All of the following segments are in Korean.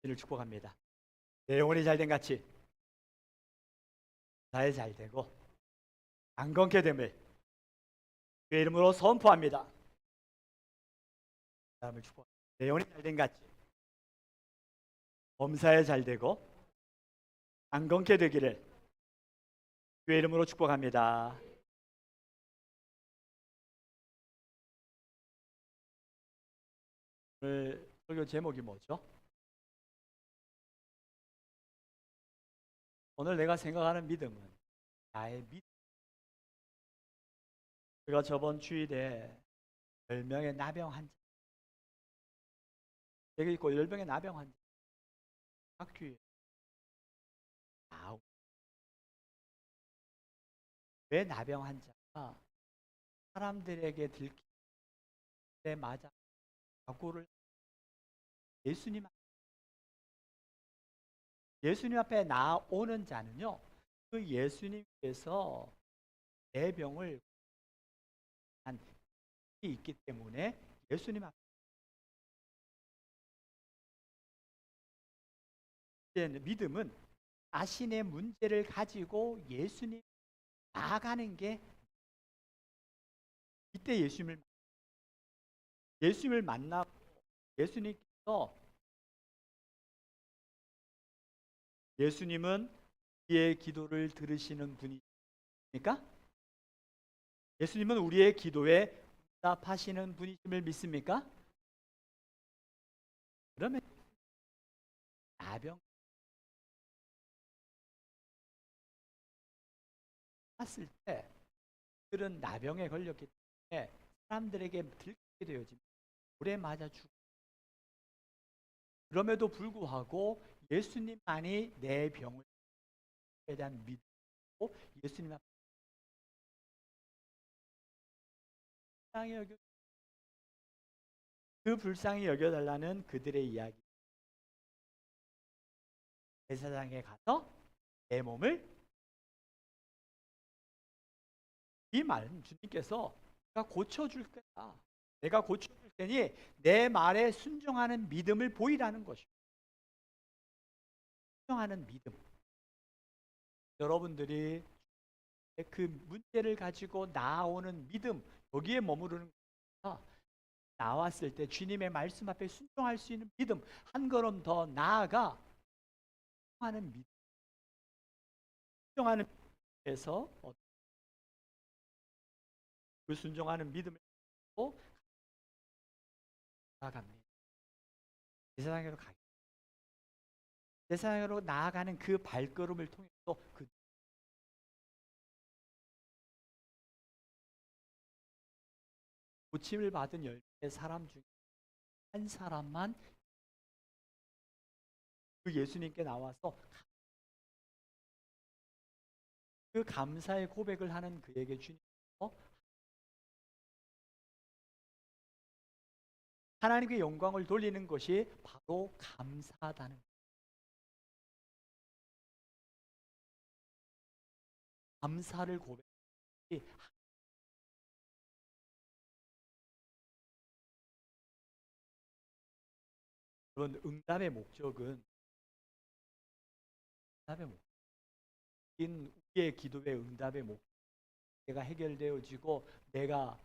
를 축복합니다. 내 영혼이 잘된 같이 나의 잘되고 강건케 됨을 주의 이름으로 선포합니다. 다음을 축복합니다. 내 영혼이 잘된 같이 범사에 잘되고 강건케 되기를 주의 이름으로 축복합니다. 오늘 설교 제목이 뭐죠? 오늘 내가 생각하는 믿음은 나의 믿음. 제가 저번 주일에 10명의 나병 환자 여기 있고 10명의 나병 환자 학교에 나오고 왜 나병 환자가 사람들에게 들키는데 맞아 사고를 예수님 앞에 나오는 자는요 그 예수님께서 내 병을 한 힘이 있기 때문에 예수님 앞에 믿음은 자신의 문제를 가지고 예수님 나아가는 게 이때 예수님을 만나고 예수님은 우리의 기도를 들으시는 분이십니까? 예수님은 우리의 기도에 응답하시는 분이심을 믿습니까? 그러면 나병 왔을 때 그들은 나병에 걸렸기 때문에 사람들에게 들키게 되어집니다. 물에 맞아 죽고 그럼에도 불구하고 예수님만이 내 병을 대한 믿고 예수님 앞에 불쌍히 여겨 그 불쌍히 여겨달라는 그들의 이야기 제사장에 가서 내 몸을 이 말은 주님께서 내가 고쳐줄 거다. 내가 고쳐줄 테니 내 말에 순종하는 믿음을 보이라는 것이고 순종하는 믿음 여러분들이 그 문제를 가지고 나오는 믿음 여기에 머무르는 거다. 나왔을 때 주님의 말씀 앞에 순종할 수 있는 믿음 한 걸음 더 나아가 순종하는 믿음 순종하는 믿음에서 그 순종하는 믿음을 가지고 나아갑니다. 제사장으로 가기 제사장으로 나아가는 그 발걸음을 통해서 그 고침을 받은 10명의 사람 중에 한 사람만 그 예수님께 나와서 그 감사의 고백을 하는 그에게 주님께서 하나님께 영광을 돌리는 것이 바로 감사하다는 거예요. 감사를 고백이 그런 응답의 목적은 우리의 기도의 응답의 목적이 해결되어지고 내가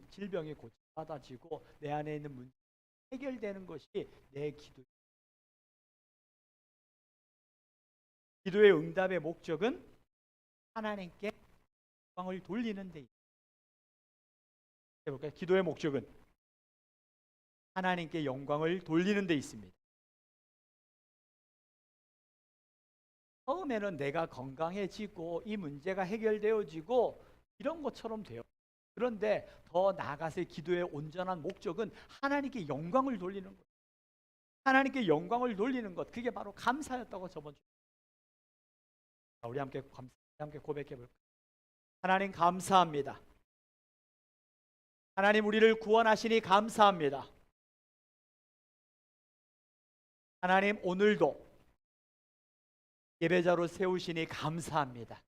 질병이 고쳐받아지고 내 안에 있는 문제 해결되는 것이 내 기도의 응답의 목적은 하나님께 영광을 돌리는 데 해볼까요? 기도의 목적은 하나님께 영광을 돌리는 데 있습니다. 처음에는 내가 건강해지고 이 문제가 해결되어지고 이런 것처럼 돼요. 그런데 더 나아가서 기도의 온전한 목적은 하나님께 영광을 돌리는 것. 하나님께 영광을 돌리는 것. 그게 바로 감사였다고 저번 주에. 우리 함께 고백해 볼까요? 하나님 감사합니다. 하나님 우리를 구원하시니 감사합니다. 하나님 오늘도 예배자로 세우시니 감사합니다.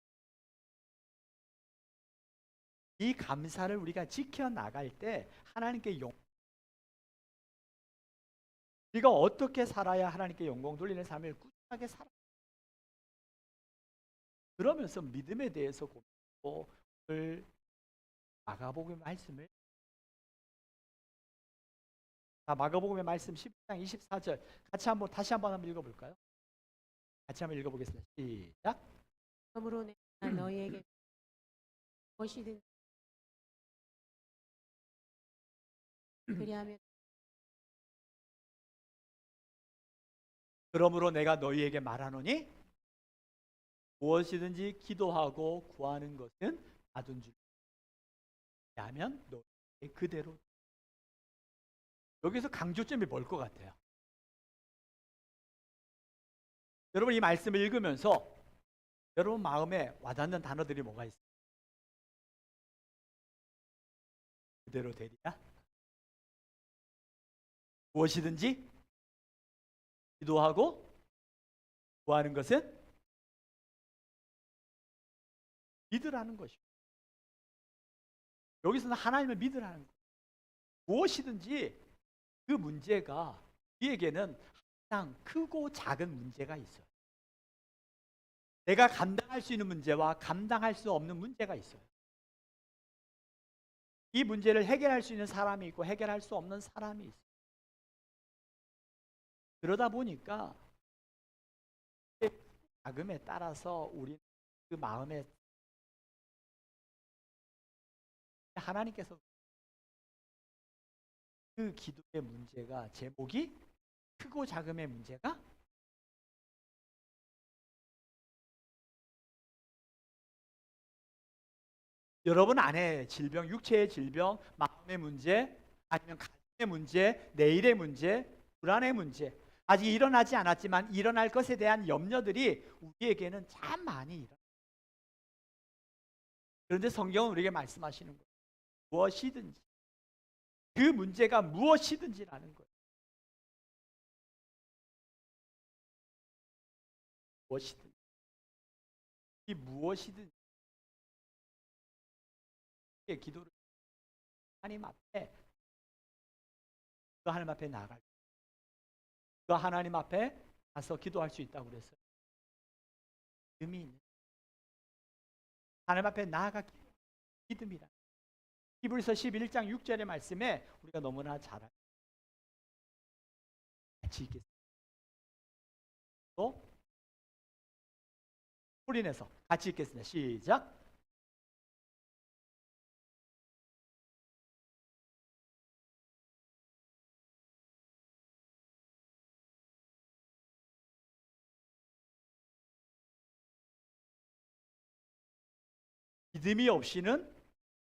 이 감사를 우리가 지켜나갈 때 하나님께 우리가 어떻게 살아야 하나님께 영광 돌리는 삶을 꾸준하게 살아. 그러면서 믿음에 대해서 고민하고 오늘 마가복음의 말씀을 마가복음의 말씀 10장 24절 다시 한번 읽어볼까요? 같이 한번 읽어보겠습니다. 시작. 그러므로 내가 너희에게 무엇이든 그리하면 그러므로 내가 너희에게 말하노니 무엇이든지 기도하고 구하는 것은 받은 줄 하면 너희 그대로. 여기서 강조점이 뭘 것 같아요? 여러분 이 말씀을 읽으면서 여러분 마음에 와닿는 단어들이 뭐가 있어요? 그대로 되리라. 무엇이든지 기도하고 구하는 것은 믿으라는 것이고, 여기서는 하나님을 믿으라는 거예요. 무엇이든지 그 문제가 우리에게는 항상 크고 작은 문제가 있어요. 내가 감당할 수 있는 문제와 감당할 수 없는 문제가 있어요. 이 문제를 해결할 수 있는 사람이 있고 해결할 수 없는 사람이 있어요. 그러다 보니까 자금에 따라서 우리 그 마음에 하나님께서 그 기도의 문제가 제목이 크고 작음의 문제가 여러분 안에 질병, 육체의 질병, 마음의 문제, 아니면 가정의 문제, 내일의 문제, 불안의 문제, 아직 일어나지 않았지만 일어날 것에 대한 염려들이 우리에게는 참 많이 일어나요. 그런데 성경은 우리에게 말씀하시는 거예요. 무엇이든지, 그 문제가 무엇이든지라는 거예요. 무엇이든지, 이 무엇이든지 기도를 하나님 앞에, 그 하나님 앞에 나아갈, 그 하나님 앞에 가서 기도할 수 있다고 그랬어요. 믿음이 있는, 하나님 앞에 나아가 믿음이라. 히브리서 11장 6절의 말씀에 우리가 너무나 잘 알고 같이 읽겠습니다. 또 소리 내서 같이 읽겠습니다. 시작. 믿음이 없이는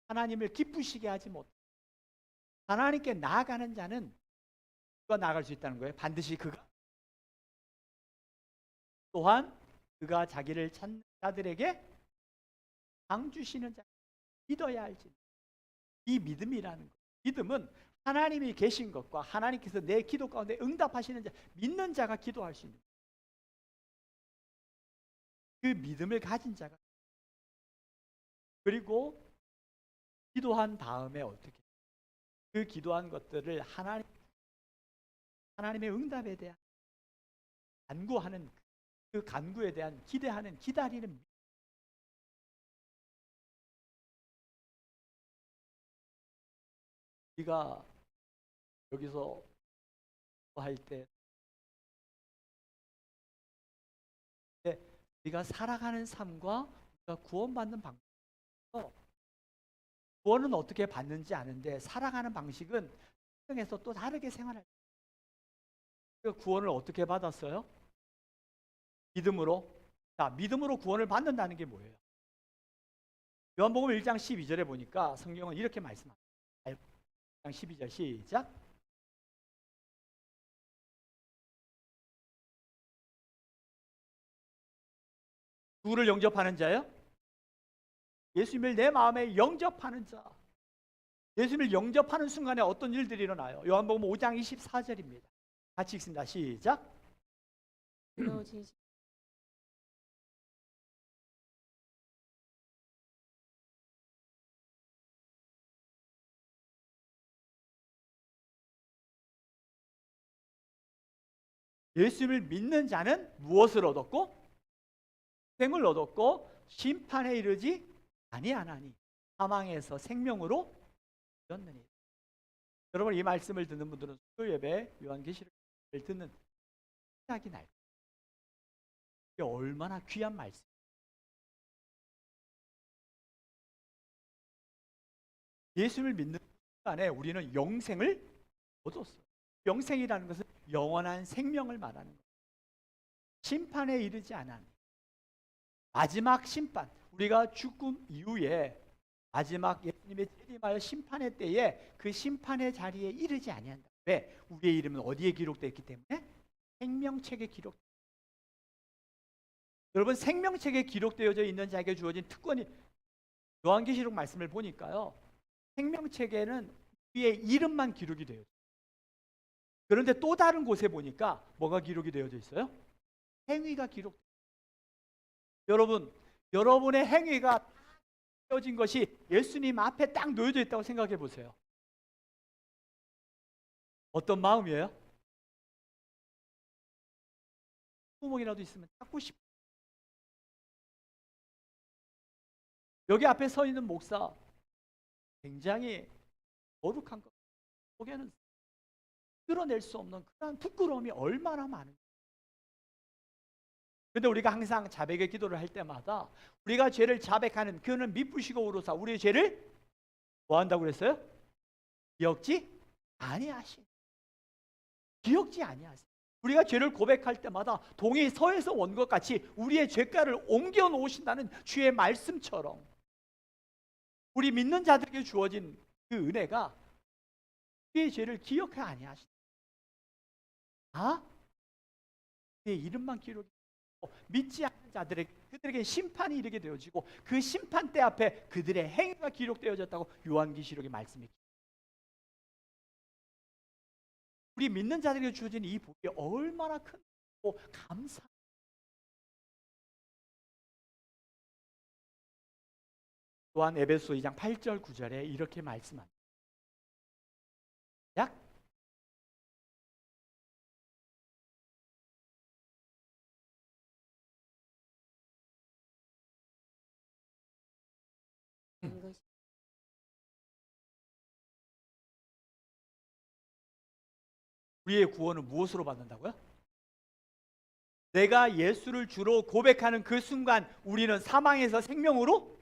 하나님을 기쁘시게 하지 못. 하나님께 나아가는 자는 누가 나아갈 수 있다는 거예요? 반드시 그가, 또한 그가 자기를 찾는 자들에게 상 주시는 자, 믿어야 할지. 이 믿음이라는 거. 믿음은 하나님이 계신 것과 하나님께서 내 기도 가운데 응답하시는 자, 믿는 자가 기도할 수 있는, 그 믿음을 가진 자가. 그리고 기도한 다음에 어떻게 그 기도한 것들을 하나님의 응답에 대한 간구하는, 그 간구에 대한 기대하는, 기다리는. 우리가 여기서 할 때 우리가 살아가는 삶과 우리가 구원받는 방법, 구원은 어떻게 받는지 아는데 살아가는 방식은 세상에서 또 다르게 생활할. 구원을 어떻게 받았어요? 믿음으로. 자, 믿음으로 구원을 받는다는 게 뭐예요? 요한복음 1장 12절에 보니까 성경은 이렇게 말씀합니다. 1장 12절 시작. 누구를 영접하는 자요? 예수님을 내 마음에 영접하는 자. 예수님을 영접하는 순간에 어떤 일들이 일어나요? 요한복음 5장 24절입니다. 같이 읽습니다. 시작. 너 진실 예수님을 믿는 자는 무엇을 얻었고 생을 얻었고 심판에 이르지 아니하나니 사망에서 생명으로 이었느니. 여러분, 이 말씀을 듣는 분들은 수요 예배 요한계시록을 듣는 생각이 날 거예요. 이게 얼마나 귀한 말씀. 예수님을 믿는 순간에 우리는 영생을 얻었어요. 영생이라는 것은 영원한 생명을 말하는 거예요. 심판에 이르지 않은 마지막 심판, 우리가 죽음 이후에 마지막 예수님의 재림하여 심판의 때에 그 심판의 자리에 이르지 아니한다. 왜? 우리의 이름은 어디에 기록되어 있기 때문에? 생명책에 기록. 여러분, 생명책에 기록되어져 있는 자에게 주어진 특권이, 요한계시록 말씀을 보니까요, 생명책에는 우리의 이름만 기록이 되어져. 그런데 또 다른 곳에 보니까 뭐가 기록이 되어져 있어요? 행위가 기록. 여러분, 여러분의 행위가 되어진 것이 예수님 앞에 딱 놓여져 있다고 생각해 보세요. 어떤 마음이에요? 구멍이라도 있으면 찾고 싶어. 여기 앞에 서 있는 목사 굉장히 거룩한 것, 속에는 끌어낼 수 없는 그런 부끄러움이 얼마나 많은지. 그런데 우리가 항상 자백의 기도를 할 때마다 우리가 죄를 자백하는, 그는 미쁘시고 의로사 우리의 죄를 뭐 한다고 그랬어요? 기억지 아니하시. 기억지 아니하세요. 우리가 죄를 고백할 때마다 동이 서에서 온 것 같이 우리의 죄가를 옮겨 놓으신다는 주의 말씀처럼 우리 믿는 자들에게 주어진 그 은혜가 우리의 죄를 기억해 아니하신다. 그의 이름만 기록이 되고 믿지 않는 자들에게, 그들에게 심판이 이르게 되어지고 그 심판대 앞에 그들의 행위가 기록되어졌다고 요한계시록의 말씀이. 우리 믿는 자들에게 주어진 이 복이 얼마나 크고 감사. 또한 에베소 2장 8절 9절에 이렇게 말씀합니다. 것이 우리의 구원은 무엇으로 받는다고요? 내가 예수를 주로 고백하는 그 순간 우리는 사망에서 생명으로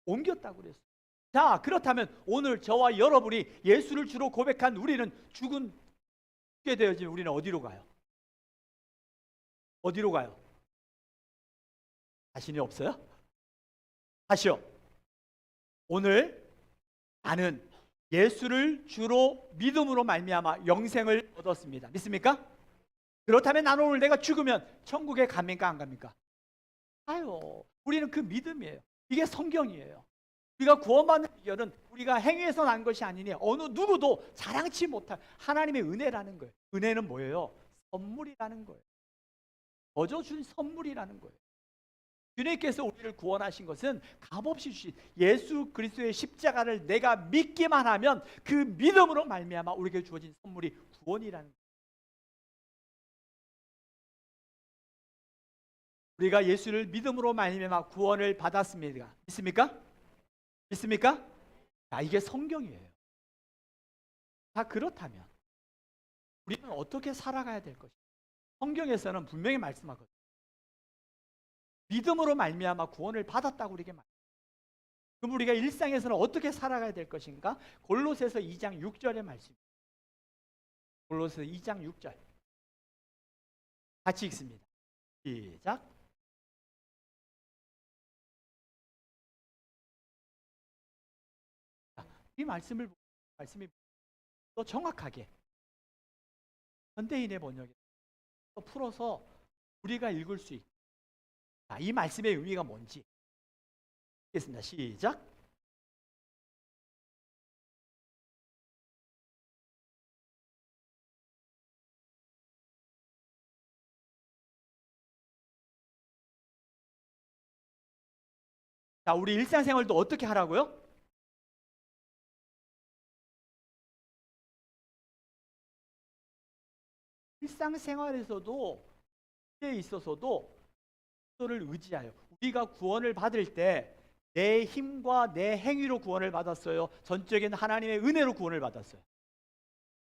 옮겼다고 그랬어요. 자, 그렇다면 오늘 저와 여러분이 예수를 주로 고백한 우리는 죽게 되어지면 우리는 어디로 가요? 어디로 가요? 자신이 없어요? 다시요. 오늘 나는 예수를 주로 믿음으로 말미암아 영생을 얻었습니다. 믿습니까? 그렇다면 나는 오늘 내가 죽으면 천국에 갑니까 안 갑니까? 가요. 우리는 그 믿음이에요. 이게 성경이에요. 우리가 구원받는 비결은 우리가 행위에서 난 것이 아니니 어느 누구도 자랑치 못할 하나님의 은혜라는 거예요. 은혜는 뭐예요? 선물이라는 거예요. 거저 준 선물이라는 거예요. 주님께서 우리를 구원하신 것은 값없이 주신 예수 그리스도의 십자가를 내가 믿기만 하면 그 믿음으로 말미암아 우리에게 주어진 선물이 구원이라는 거예요. 우리가 예수를 믿음으로 말미암아 구원을 받았습니다. 믿습니까? 믿습니까? 자, 이게 성경이에요. 자, 그렇다면 우리는 어떻게 살아가야 될 것인가? 성경에서는 분명히 말씀하거든요. 믿음으로 말미암아 구원을 받았다고 우리에게 말합니다. 그럼 우리가 일상에서는 어떻게 살아가야 될 것인가? 골로새서 2장 6절의 말씀. 골로새서 2장 6절. 같이 읽습니다. 시작. 이 말씀이 더 정확하게 현대인의 번역에 풀어서 우리가 읽을 수 있게. 이 말씀의 의미가 뭔지 읽겠습니다. 시작. 자, 우리 일상생활도 어떻게 하라고요? 일상생활에서도 에 있어서도 그리스도를 의지하여 우리가 구원을 받을 때 내 힘과 내 행위로 구원을 받았어요. 전적인 하나님의 은혜로 구원을 받았어요.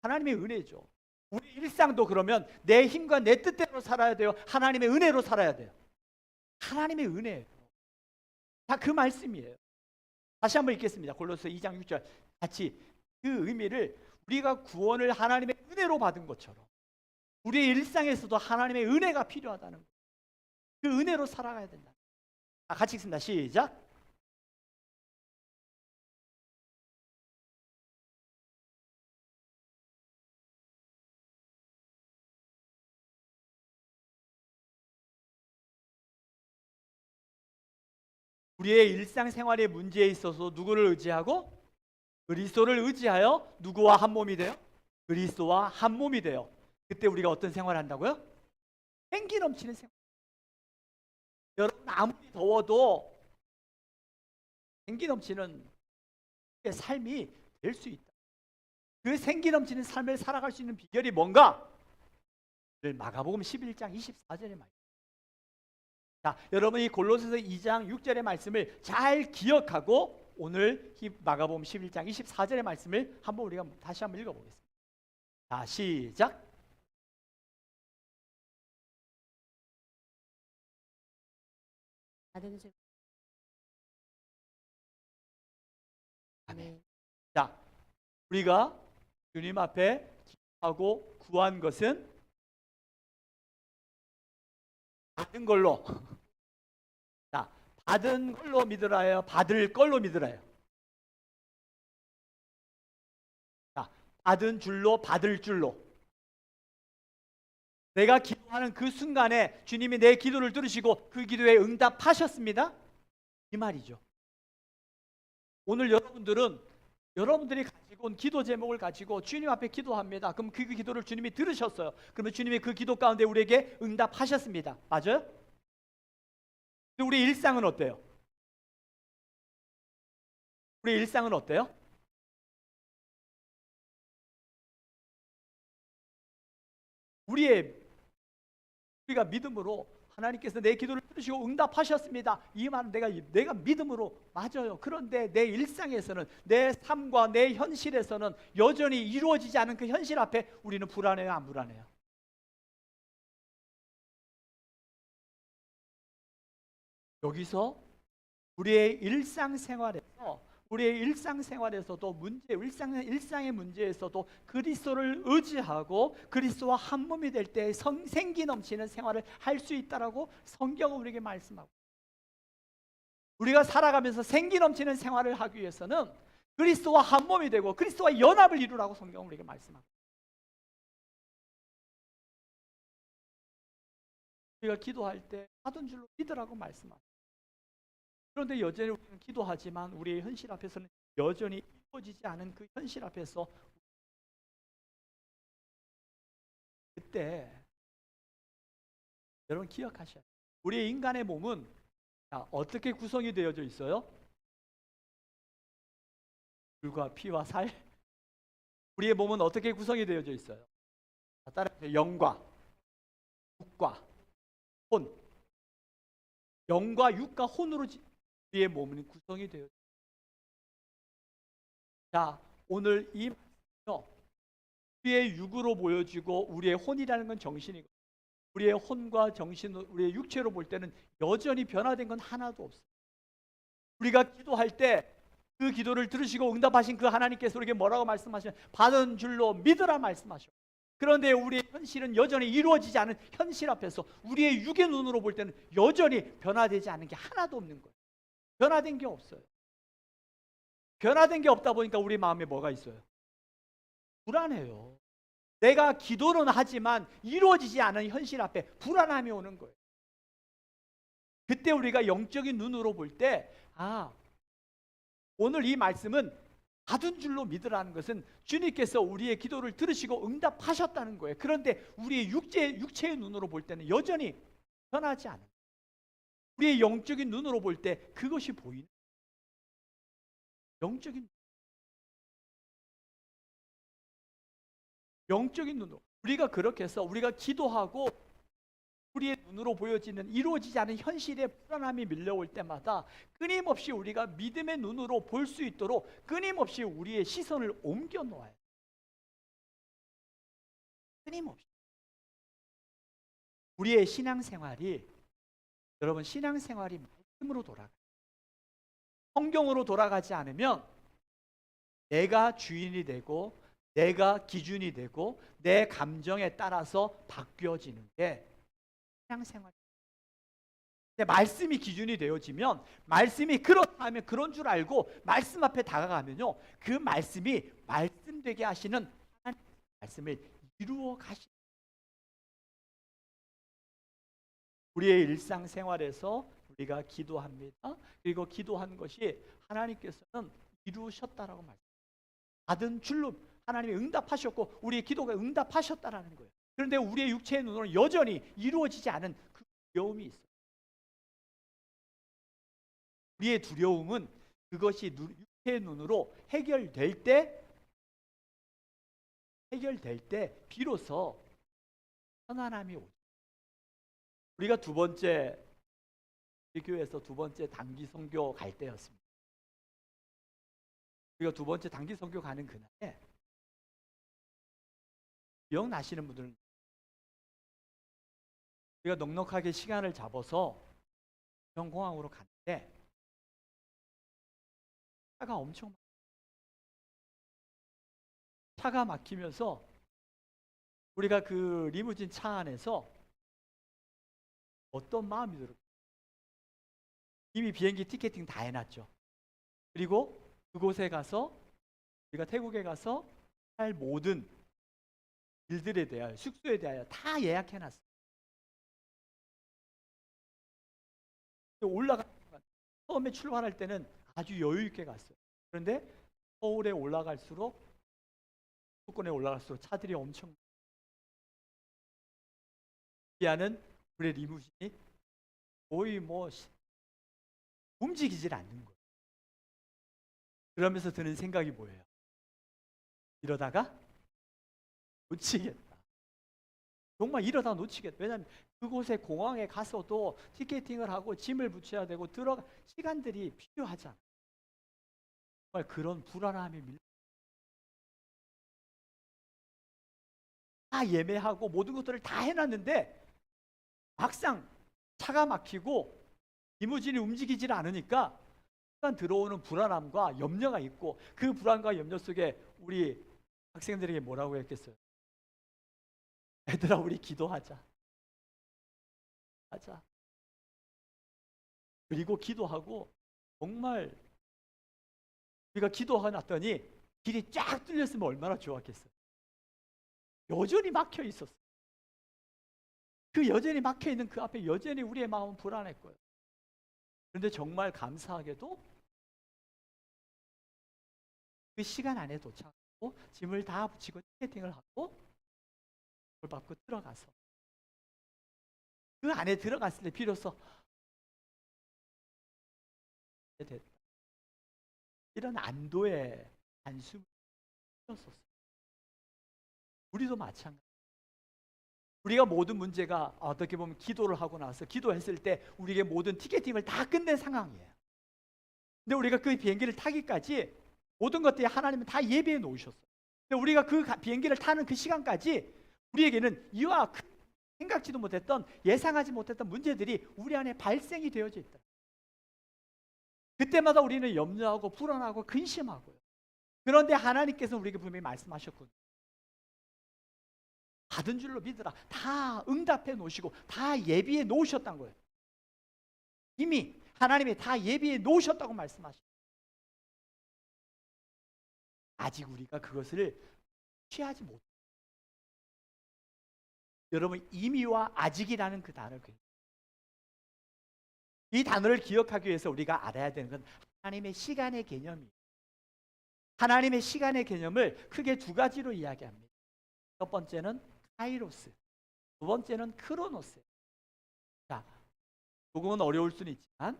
하나님의 은혜죠. 우리 일상도 그러면 내 힘과 내 뜻대로 살아야 돼요? 하나님의 은혜로 살아야 돼요? 하나님의 은혜예요. 다 그 말씀이에요. 다시 한번 읽겠습니다. 골로새 2장 6절 같이 그 의미를 우리가 구원을 하나님의 은혜로 받은 것처럼 우리의 일상에서도 하나님의 은혜가 필요하다는 거예요. 그 은혜로 살아가야 된다. 같이 읽습니다. 시작. 우리의 일상생활의 문제에 있어서 누구를 의지하고? 그리스도를 의지하여 누구와 한 몸이 돼요? 그리스도와 한 몸이 돼요. 그때 우리가 어떤 생활을 한다고요? 생기 넘치는 생활. 여러분 아무리 더워도 생기 넘치는 삶이 될 수 있다. 그 생기 넘치는 삶을 살아갈 수 있는 비결이 뭔가? 마가복음 11장 24절의 말씀. 자, 여러분 이 골로새서 2장 6절의 말씀을 잘 기억하고 오늘 마가복음 11장 24절의 말씀을 한번 우리가 다시 한번 읽어보겠습니다. 자, 시작. 받은 줄. 아멘. 자, 우리가 주님 앞에 기도하고 구한 것은 받은 걸로. 자, 받은 걸로 믿으라요? 받을 걸로 믿으라요? 자, 받은 줄로 받을 줄로. 내가 기도하는 그 순간에 주님이 내 기도를 들으시고 그 기도에 응답하셨습니다. 이 말이죠. 오늘 여러분들이 가지고 온 기도 제목을 가지고 주님 앞에 기도합니다. 그럼 그 기도를 주님이 들으셨어요. 그러면 주님이 그 기도 가운데 우리에게 응답하셨습니다. 맞아요? 근데 우리 일상은 어때요? 우리 일상은 어때요? 우리가 믿음으로 하나님께서 내 기도를 들으시고 응답하셨습니다. 이 말은 내가 믿음으로 맞아요. 그런데 내 일상에서는 내 삶과 내 현실에서는 여전히 이루어지지 않은 그 현실 앞에 우리는 불안해요, 안 불안해요? 여기서 우리의 일상생활에서도 일상의 문제에서도 그리스도를 의지하고 그리스도와 한 몸이 될 때 생기 넘치는 생활을 할 수 있다라고 성경은 우리에게 말씀하고, 우리가 살아가면서 생기 넘치는 생활을 하기 위해서는 그리스도와 한 몸이 되고 그리스도와 연합을 이루라고 성경은 우리에게 말씀하고, 우리가 기도할 때 하던 줄로 믿으라고 말씀하고, 그런데 여전히 우리는 기도하지만 우리의 현실 앞에서는 여전히 이루어지지 않은 그 현실 앞에서 그때 여러분 기억하셔야 돼요. 우리 인간의 몸은 어떻게 구성이 되어져 있어요? 물과 피와 살. 우리의 몸은 어떻게 구성이 되어져 있어요? 따라해요. 영과 육과 혼. 영과 육과 혼으로 우리의 몸은 구성이 되어져 있어요. 자, 오늘 이 우리의 육으로 보여지고 우리의 혼이라는 건 정신이고, 우리의 혼과 정신, 우리의 육체로 볼 때는 여전히 변화된 건 하나도 없어요. 우리가 기도할 때 그 기도를 들으시고 응답하신 그 하나님께서 우리에게 뭐라고 말씀하시냐? 받은 줄로 믿으라 말씀하셔. 그런데 우리의 현실은 여전히 이루어지지 않은 현실 앞에서 우리의 육의 눈으로 볼 때는 여전히 변화되지 않은 게 하나도 없는 거예요. 변화된 게 없어요. 변화된 게 없다 보니까 우리 마음에 뭐가 있어요? 불안해요. 내가 기도는 하지만 이루어지지 않은 현실 앞에 불안함이 오는 거예요. 그때 우리가 영적인 눈으로 볼 때, 오늘 이 말씀은 받은 줄로 믿으라는 것은 주님께서 우리의 기도를 들으시고 응답하셨다는 거예요. 그런데 우리의 육체의 눈으로 볼 때는 여전히 변하지 않아요. 우리의 영적인 눈으로 볼 때 그것이 보이는 영적인 눈으로 우리가 그렇게 해서 우리가 기도하고 우리의 눈으로 보여지는 이루어지지 않은 현실의 불안함이 밀려올 때마다 끊임없이 우리가 믿음의 눈으로 볼 수 있도록 끊임없이 우리의 시선을 옮겨 놓아요. 끊임없이. 우리의 신앙생활이, 여러분, 신앙생활이 말씀으로 돌아가요. 성경으로 돌아가지 않으면 내가 주인이 되고 내가 기준이 되고 내 감정에 따라서 바뀌어지는 게 신앙생활. 근데 말씀이 기준이 되어지면, 말씀이 그렇다 하면 그런 줄 알고 말씀 앞에 다가가면요, 그 말씀이 말씀되게 하시는 하나님의 말씀을 이루어 가시는, 우리의 일상생활에서 우리가 기도합니다. 그리고 기도한 것이 하나님께서는 이루셨다라고 말씀합니다. 받은 줄로 하나님이 응답하셨고 우리의 기도가 응답하셨다라는 거예요. 그런데 우리의 육체의 눈으로는 여전히 이루어지지 않은 그 두려움이 있어요. 우리의 두려움은 그것이 육체의 눈으로 해결될 때 비로소 편안함이 오죠. 우리가 두 번째, 우리 교회에서 두 번째 단기 선교 갈 때였습니다. 우리가 두 번째 단기 선교 가는 그날에 기억나시는 분들은, 우리가 넉넉하게 시간을 잡아서 영공항으로 갔는데 차가 막히면서 우리가 그 리무진 차 안에서 어떤 마음이 들어요? 이미 비행기 티켓팅 다 해놨죠. 그리고 그곳에 가서, 우리가 태국에 가서 할 모든 일들에 대하여, 숙소에 대하여 다 예약해놨어요. 처음에 출발할 때는 아주 여유 있게 갔어요. 그런데 서울에 올라갈수록, 수도권에 올라갈수록 차들이 엄청, 기아는 우리 리무진이 거의 움직이질 않는 거예요. 그러면서 드는 생각이 뭐예요? 이러다가 놓치겠다. 정말 이러다 놓치겠다. 왜냐하면 그곳에 공항에 가서도 티켓팅을 하고 짐을 붙여야 되고 들어가 시간들이 필요하잖아. 정말 그런 불안함이 다 예매하고 모든 것들을 다 해놨는데 막상 차가 막히고 리무진이 움직이질 않으니까 순간 들어오는 불안함과 염려가 있고, 그 불안과 염려 속에 우리 학생들에게 뭐라고 했겠어요? 얘들아, 우리 기도하자. 하자. 그리고 기도하고, 정말 우리가 기도하고 났더니 길이 쫙 뚫렸으면 얼마나 좋았겠어요. 여전히 막혀 있었어요. 그 여전히 막혀 있는 그 앞에 여전히 우리의 마음은 불안했고요. 그런데 정말 감사하게도 그 시간 안에 도착하고 짐을 다 붙이고 티켓팅을 하고 그걸 받고 들어가서 그 안에 들어갔을 때 비로소 됐다. 이런 안도의 한숨을 쉬었었어요. 우리도 마찬가지. 우리가 모든 문제가 어떻게 보면 기도를 하고 나서 기도했을 때 우리에게 모든 티켓팅을 다 끝낸 상황이에요. 근데 우리가 그 비행기를 타기까지 모든 것들이 하나님은 다 예비해 놓으셨어요. 근데 우리가 그 비행기를 타는 그 시간까지 우리에게는 이와 생각지도 못했던, 예상하지 못했던 문제들이 우리 안에 발생이 되어져 있다. 그때마다 우리는 염려하고 불안하고 근심하고요. 그런데 하나님께서 우리에게 분명히 말씀하셨거든요. 받은 줄로 믿으라. 다 응답해 놓으시고 다 예비해 놓으셨다는 거예요. 이미 하나님이 다 예비해 놓으셨다고 말씀하시죠. 아직 우리가 그것을 취하지 못. 여러분, 이미와 아직이라는 그 단어를, 이 단어를 기억하기 위해서 우리가 알아야 되는 건 하나님의 시간의 개념이에요. 하나님의 시간의 개념을 크게 두 가지로 이야기합니다. 첫 번째는 카이로스, 두 번째는 크로노스. 자, 조금은 어려울 수는 있지만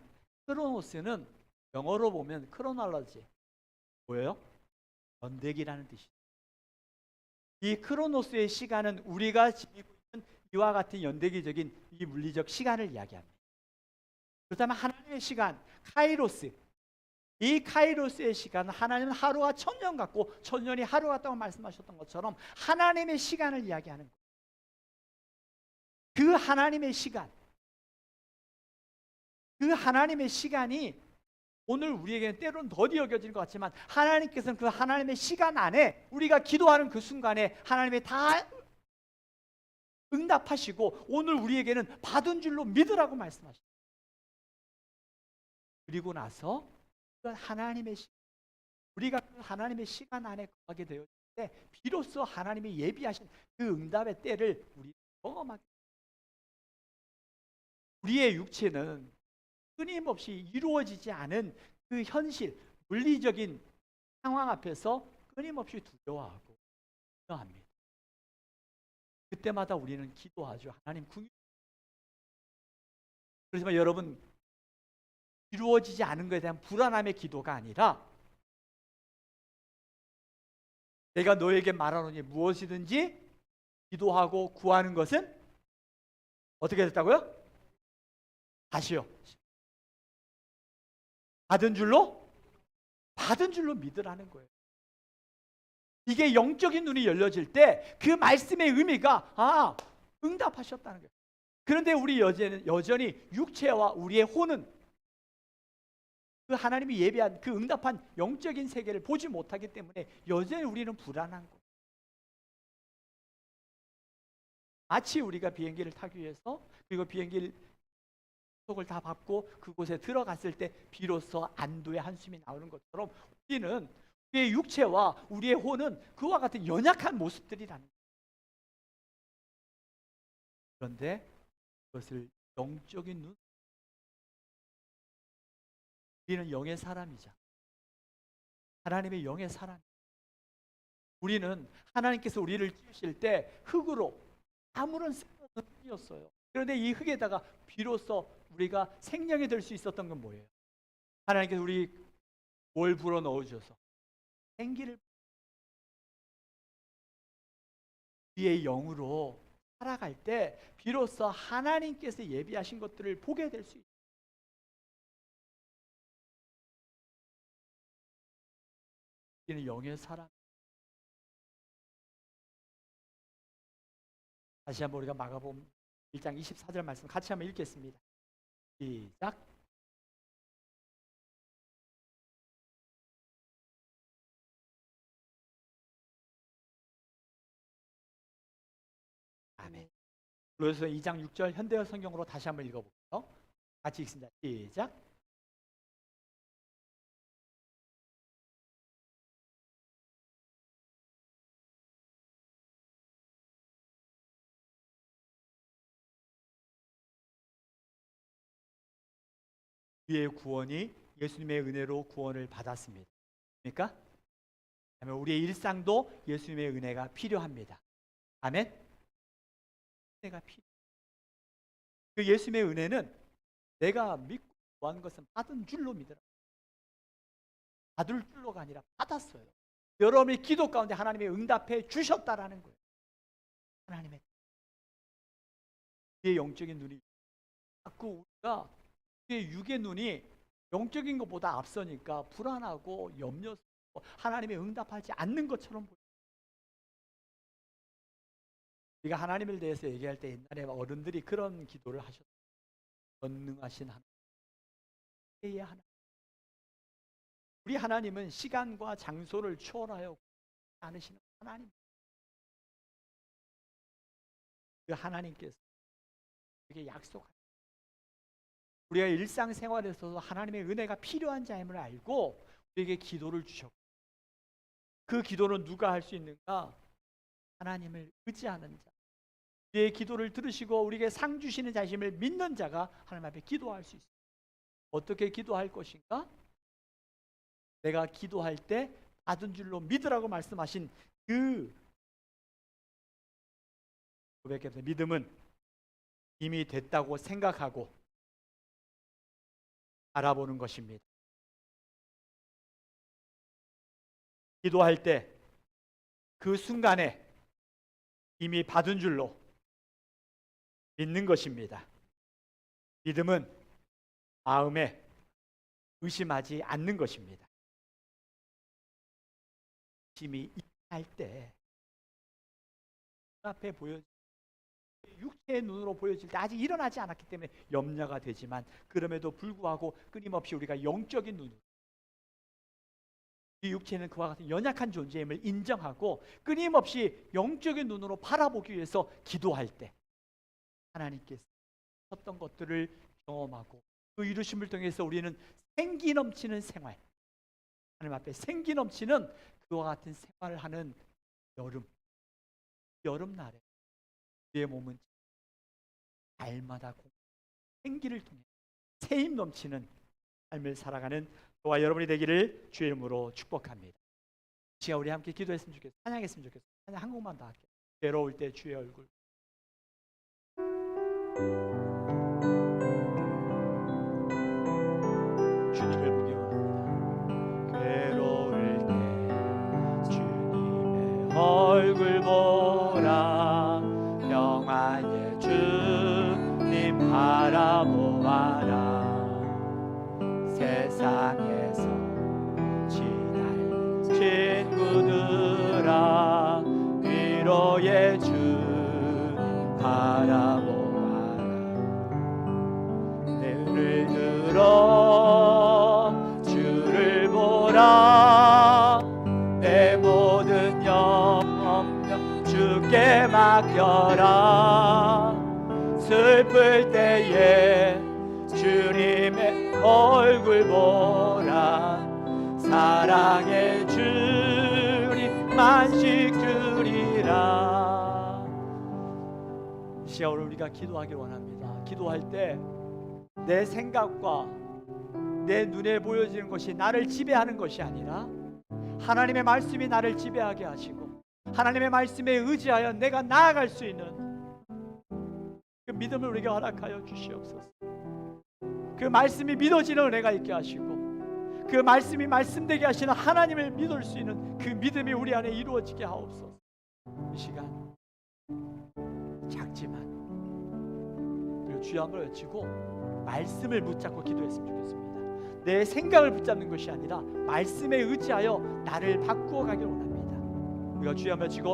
크로노스는 영어로 보면 크로놀로지, 뭐예요? 연대기라는 뜻이죠. 이 크로노스의 시간은 우리가 지니고 있는 이와 같은 연대기적인 이 물리적 시간을 이야기합니다. 그렇다면 하나님의 시간, 카이로스, 이 카이로스의 시간은 하나님은 하루가 1000년 같고 1000년이 하루 같다고 말씀하셨던 것처럼 하나님의 시간을 이야기하는 거예요. 그 하나님의 시간, 그 하나님의 시간이 오늘 우리에게는 때로는 더디 여겨질 것 같지만 하나님께서는 그 하나님의 시간 안에 우리가 기도하는 그 순간에 하나님이 다 응답하시고 오늘 우리에게는 받은 줄로 믿으라고 말씀하십니다. 그리고 나서 그 하나님의 우리가 그 하나님의 시간 안에 거하게 되었을 때 비로소 하나님이 예비하신 그 응답의 때를 우리 경험하게 됩니다. 우리의 육체는 끊임없이 이루어지지 않은 그 현실, 물리적인 상황 앞에서 끊임없이 두려워하고 합니다. 그때마다 우리는 기도하죠. 하나님 궁유. 그렇지만 여러분, 이루어지지 않은 것에 대한 불안함의 기도가 아니라 내가 너에게 말하노니 무엇이든지 기도하고 구하는 것은 어떻게 됐다고요? 다시요. 받은 줄로 믿으라는 거예요. 이게 영적인 눈이 열려질 때 그 말씀의 의미가 응답하셨다는 거예요. 그런데 우리 여전히 육체와 우리의 혼은 그 하나님이 예비한 그 응답한 영적인 세계를 보지 못하기 때문에 여전히 우리는 불안한 거예요. 마치 우리가 비행기를 타기 위해서 그리고 비행기를 속을 다 받고 그곳에 들어갔을 때 비로소 안도의 한숨이 나오는 것처럼 우리는 우리의 육체와 우리의 혼은 그와 같은 연약한 모습들이라는 거예요. 그런데 그것을 영적인 눈, 우리는 영의 사람이자 하나님의 영의 사람. 우리는 하나님께서 우리를 지으실 때 흙으로 아무런 쓸모없는 흙이었어요. 그런데 이 흙에다가 비로소 우리가 생명이 될 수 있었던 건 뭐예요? 하나님께서 우리 뭘 불어 넣어주셔서 생기를 우리의 영으로 살아갈 때 비로소 하나님께서 예비하신 것들을 보게 될 수 있어요. 우리는 영의 사람. 다시 한번 우리가 마가복음 1장 24절 말씀 같이 한번 읽겠습니다. 시작. 아멘. 그래서 2장 6절 현대어 성경으로 다시 한번 읽어볼게요. 같이 읽습니다. 시작. 우리의 구원이 예수님의 은혜로 구원을 받았습니다. 그러니까 우리의 일상도 예수님의 은혜가 필요합니다. 아멘. 은혜가 필요. 그 예수님의 은혜는 내가 믿고 구한 것은 받은 줄로 믿으라. 받을 줄로가 아니라 받았어요. 여러분의 기도 가운데 하나님의 응답해 주셨다라는 거예요. 하나님의 우리의 영적인 눈이 자꾸 우리가 우리의 육의 눈이 영적인 것보다 앞서니까 불안하고 염려스럽고 하나님의 응답하지 않는 것처럼 보여요. 우리가 하나님을 대해서 얘기할 때 옛날에 어른들이 그런 기도를 하셨어요. 전능하신 하나님. 우리 하나님은 시간과 장소를 초월하여 않으시는 하나님. 그 하나님께서 우리에게 약속하셨어요. 우리가 일상생활에서도 하나님의 은혜가 필요한 자임을 알고 우리에게 기도를 주셨고 그 기도는 누가 할 수 있는가? 하나님을 의지하는 자. 우리의 기도를 들으시고 우리에게 상 주시는 자심을 믿는 자가 하나님 앞에 기도할 수 있어요. 어떻게 기도할 것인가? 내가 기도할 때 받은 줄로 믿으라고 말씀하신 그 고백했던 믿음은 이미 됐다고 생각하고 알아보는 것입니다. 기도할 때 그 순간에 이미 받은 줄로 믿는 것입니다. 믿음은 마음에 의심하지 않는 것입니다. 의심이 할 때 앞에 보여 육체의 눈으로 보여질 때 아직 일어나지 않았기 때문에 염려가 되지만, 그럼에도 불구하고 끊임없이 우리가 영적인 눈으로 이 육체는 그와 같은 연약한 존재임을 인정하고 끊임없이 영적인 눈으로 바라보기 위해서 기도할 때 하나님께서 하셨던 것들을 경험하고 그 이루심을 통해서 우리는 생기 넘치는 생활, 하나님 앞에 생기 넘치는 그와 같은 생활을 하는 여름날에 우리의 몸은 날마다 생기를 통해 새힘 넘치는 삶을 살아가는 저와 여러분이 되기를 주의 이름으로 축복합니다. 시간 우리 함께 기도했으면 좋겠어요. 찬양했으면 좋겠어요. 찬양 한 곡만 더 할게요. 괴로울 때 주의 얼굴. 주님을 보기 원합니다. 괴로울 때 주님의 얼굴 보라. 평안의 주님 바라보아라. 세상에서 지날 친구들아, 위로의 주님 바라보아라. 내 눈을 들어 주를 보라. 내 모든 염려 주께 맡겨라. 슬플 때에 주님의 얼굴 보라. 사랑의 주님 만식 주리라. 이 시간 우리가 기도하길 원합니다. 기도할 때 내 생각과 내 눈에 보여지는 것이 나를 지배하는 것이 아니라 하나님의 말씀이 나를 지배하게 하시고 하나님의 말씀에 의지하여 내가 나아갈 수 있는 그 믿음을 우리가 허락하여 주시옵소서. 그 말씀이 믿어지는 은혜가 있게 하시고 그 말씀이 말씀되게 하시는 하나님을 믿을 수 있는 그 믿음이 우리 안에 이루어지게 하옵소서. 이 시간 작지만 그리고 주여 한번 외치고 말씀을 붙잡고 기도했으면 좋겠습니다. 내 생각을 붙잡는 것이 아니라 말씀에 의지하여 나를 바꾸어 가길 원합니다. 우리가 주여 한번 외치고